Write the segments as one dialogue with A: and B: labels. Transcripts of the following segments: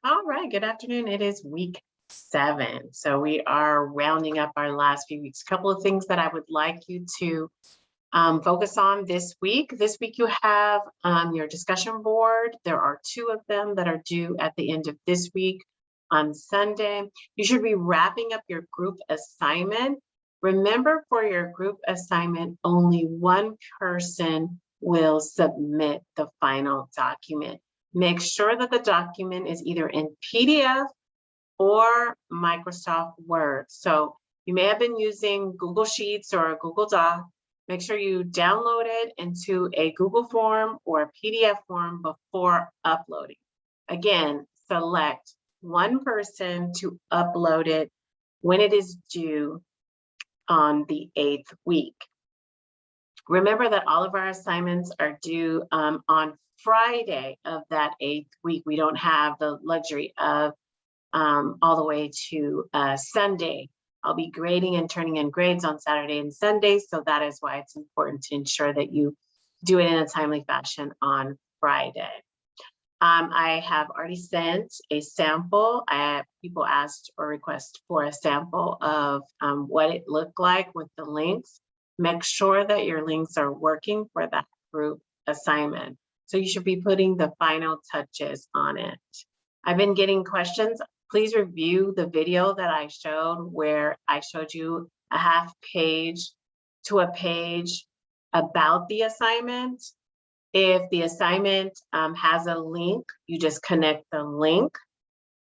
A: All right, good afternoon. It is week 7. So we are rounding up our last few weeks. A couple of things that I would like you to focus on this week. This week you have your discussion board. There are 2 of them that are due at the end of this week on Sunday. You should be wrapping up your group assignment. Remember, for your group assignment, only one person will submit the final document. Make sure that the document is either in PDF or Microsoft Word. So you may have been using Google Sheets or a Google Doc. Make sure you download it into a Google form or a PDF form before uploading. Again, select one person to upload it when it is due on the 8th week. Remember that all of our assignments are due on Friday of that 8th week. We don't have the luxury of all the way to Sunday. I'll be grading and turning in grades on Saturday and Sunday, so that is why it's important to ensure that you do it in a timely fashion on Friday. I have already sent a sample. People asked or request for a sample of what it looked like with the links. Make sure that your links are working for that group assignment. So you should be putting the final touches on it. I've been getting questions. Please review the video that I showed where I showed you a half page to a page about the assignment. If the assignment has a link, you just connect the link,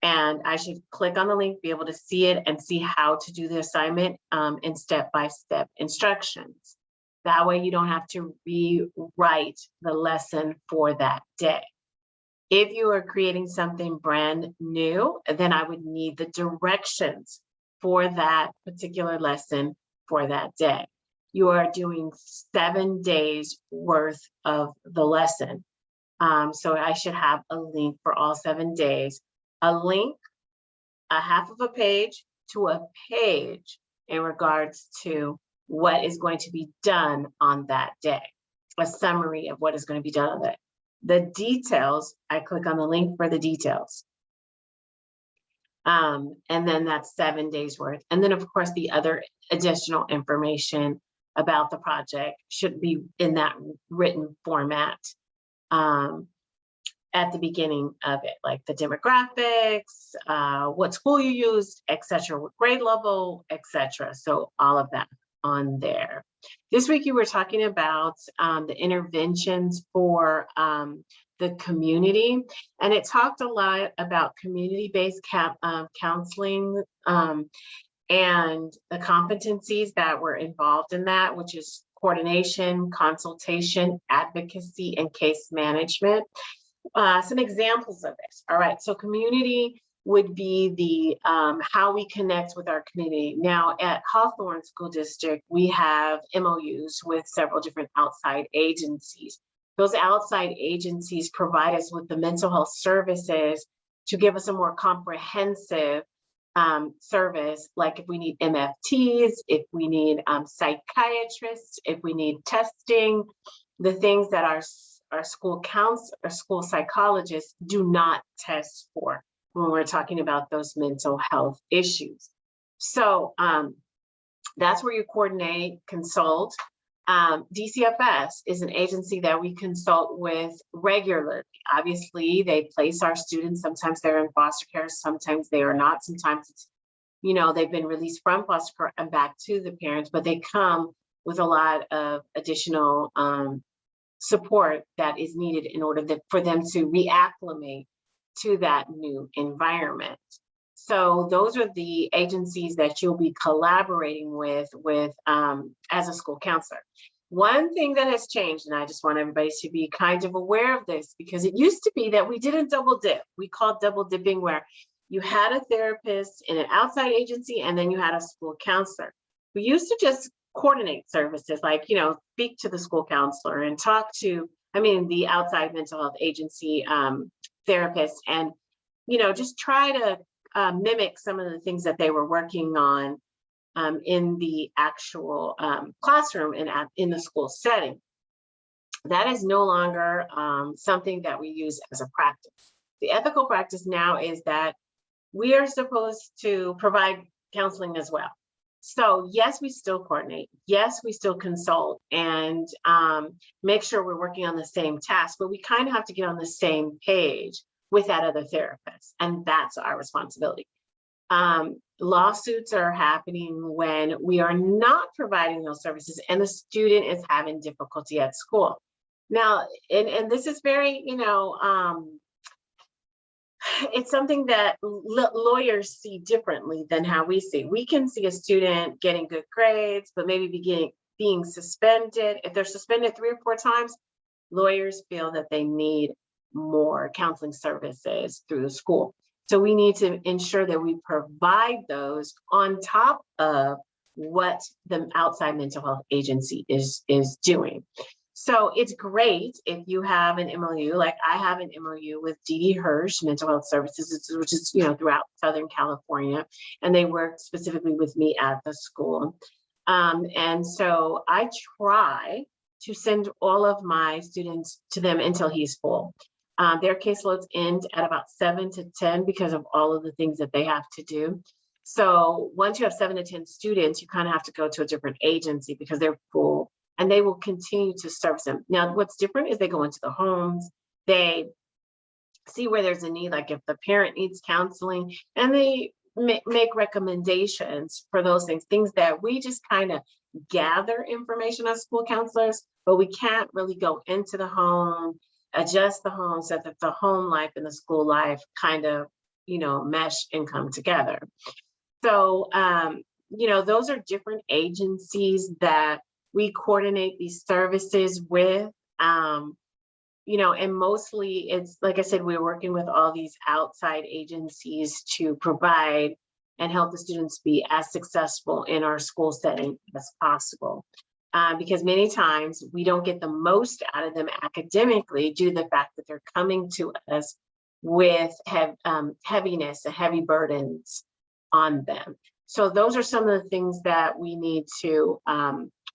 A: and I should click on the link, be able to see it and see how to do the assignment in step-by-step instructions. That way you don't have to rewrite the lesson for that day. If you are creating something brand new, then I would need the directions for that particular lesson for that day. You are doing 7 days worth of the lesson. So I should have a link for all 7 days, a link, a half of a page to a page in regards to what is going to be done on that day, a summary of what is going to be done on that. The details, I click on the link for the details. And then that's 7 days worth. And then of course, the other additional information about the project should be in that written format at the beginning of it, like the demographics, what school you used, etc., what grade level, etc. So all of that on there. This week you were talking about the interventions for the community, and it talked a lot about community-based counseling and the competencies that were involved in that, which is coordination, consultation, advocacy, and case management. Some examples of this. All right, so community would be the how we connect with our community. Now at Hawthorne School District, we have MOUs with several different outside agencies. Those outside agencies provide us with the mental health services to give us a more comprehensive service, like if we need MFTs, if we need psychiatrists, if we need testing, the things that our school school psychologists do not test for when we're talking about those mental health issues. So that's where you coordinate, consult. DCFS is an agency that we consult with regularly. Obviously, they place our students. Sometimes they're in foster care, sometimes they are not. Sometimes it's, they've been released from foster care and back to the parents, but they come with a lot of additional support that is needed in order for them to reacclimate to that new environment. So those are the agencies that you'll be collaborating with as a school counselor. One thing that has changed, and I just want everybody to be kind of aware of this, because it used to be that we didn't double dip. We called double dipping, where you had a therapist in an outside agency and then you had a school counselor. We used to just coordinate services, like, speak to the school counselor and talk to, the outside mental health agency therapist, and, just try to mimic some of the things that they were working on in the actual classroom and in the school setting. That is no longer something that we use as a practice. the ethical practice now is that we are supposed to provide counseling as well. So yes, we still coordinate. Yes, we still consult and make sure we're working on the same task, but we kind of have to get on the same page with that other therapist. And that's our responsibility. Lawsuits are happening when we are not providing those services and the student is having difficulty at school. Now, and this is very, it's something that lawyers see differently than how we see. We can see a student getting good grades, but maybe being suspended. If they're suspended 3 or 4 times, lawyers feel that they need more counseling services through the school. So we need to ensure that we provide those on top of what the outside mental health agency is doing. So it's great if you have an MOU, like I have an MOU with D.D. Hirsch Mental Health Services, which is throughout Southern California, and they work specifically with me at the school. And so I try to send all of my students to them until he's full. Their caseloads end at about 7 to 10 because of all of the things that they have to do. So once you have 7 to 10 students, you kind of have to go to a different agency because they're full. And they will continue to service them. Now, what's different is they go into the homes, they see where there's a need, like if the parent needs counseling, and they make recommendations for those things that we just kind of gather information as school counselors, but we can't really go into the home, adjust the home so that the home life and the school life kind of, mesh and come together. So, those are different agencies that we coordinate these services with, and mostly it's, like I said, we're working with all these outside agencies to provide and help the students be as successful in our school setting as possible. Because many times we don't get the most out of them academically due to the fact that they're coming to us with heaviness and heavy burdens on them. So those are some of the things that we need to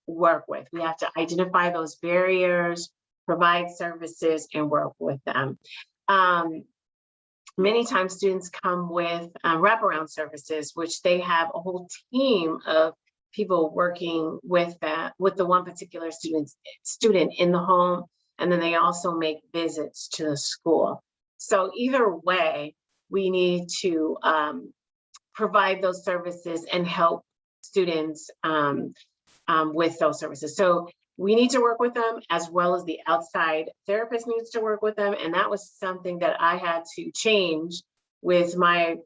A: work with. We have to identify those barriers, provide services, and work with them. Many times students come with wraparound services, which they have a whole team of people working with the one particular student in the home, and then they also make visits to the school. So either way, we need to provide those services and help students with those services. So we need to work with them as well as the outside therapist needs to work with them. And that was something that I had to change with my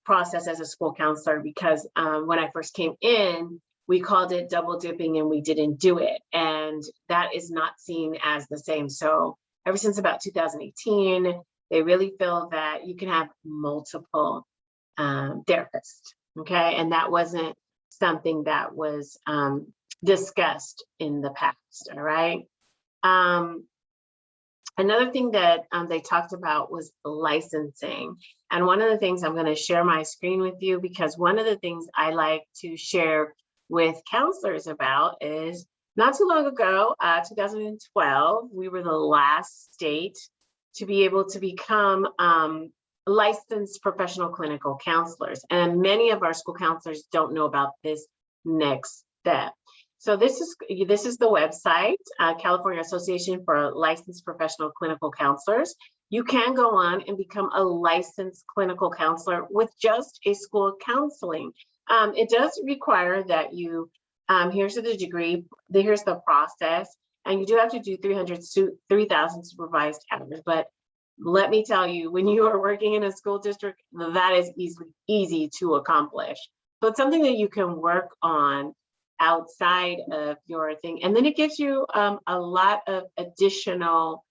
A: process as a school counselor, because when I first came in, we called it double dipping and we didn't do it. And that is not seen as the same. So ever since about 2018, they really feel that you can have multiple therapists, okay? And that wasn't something that was discussed in the past, all right? Another thing that they talked about was licensing. And one of the things, I'm gonna share my screen with you, because one of the things I like to share with counselors about is not too long ago, 2012, we were the last state to be able to become licensed professional clinical counselors. And many of our school counselors don't know about this next step. So this is the website, California Association for Licensed Professional Clinical Counselors. You can go on and become a licensed clinical counselor with just a school of counseling. It does require that you, here's the degree, here's the process, and you do have to do 3,000 supervised hours. But let me tell you, when you are working in a school district, that is easy to accomplish. So it's something that you can work on outside of your thing. And then it gives you a lot of additional,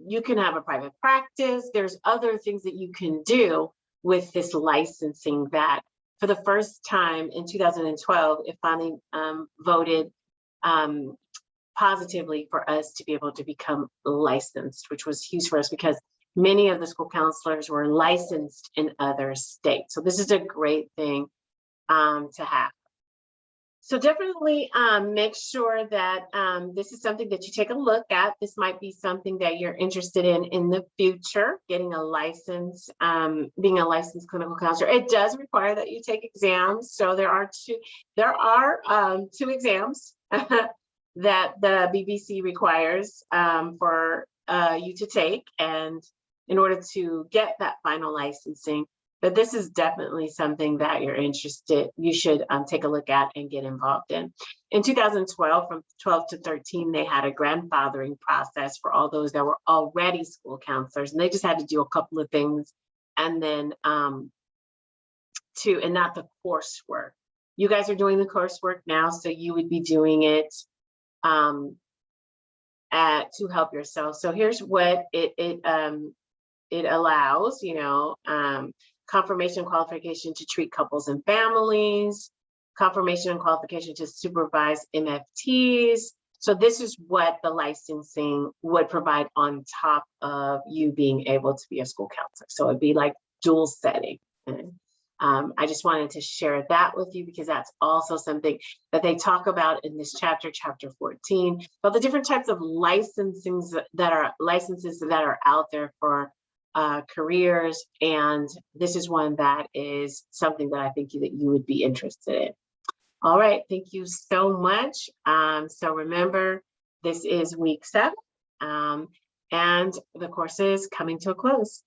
A: you can have a private practice. There's other things that you can do with this licensing that for the first time in 2012, it finally voted positively for us to be able to become licensed, which was huge for us because many of the school counselors were licensed in other states. So this is a great thing to have. So definitely make sure that this is something that you take a look at. This might be something that you're interested in the future, getting a license, being a licensed clinical counselor. It does require that you take exams. So there are two exams that the BBC requires for you to take, and in order to get that final licensing. But this is definitely something that you should take a look at and get involved in. In 2012, from 12 to 13, they had a grandfathering process for all those that were already school counselors, and they just had to do a couple of things, and then and not the coursework. You guys are doing the coursework now, so you would be doing it to help yourself. So here's what it allows, confirmation and qualification to treat couples and families, confirmation and qualification to supervise MFTs. So this is what the licensing would provide on top of you being able to be a school counselor. So it'd be like dual setting. I just wanted to share that with you because that's also something that they talk about in this chapter 14, about the different types of licenses that are out there for careers, and this is one that is something that I think that you would be interested in. All right, thank you so much. So remember, this is week 7, and the course is coming to a close.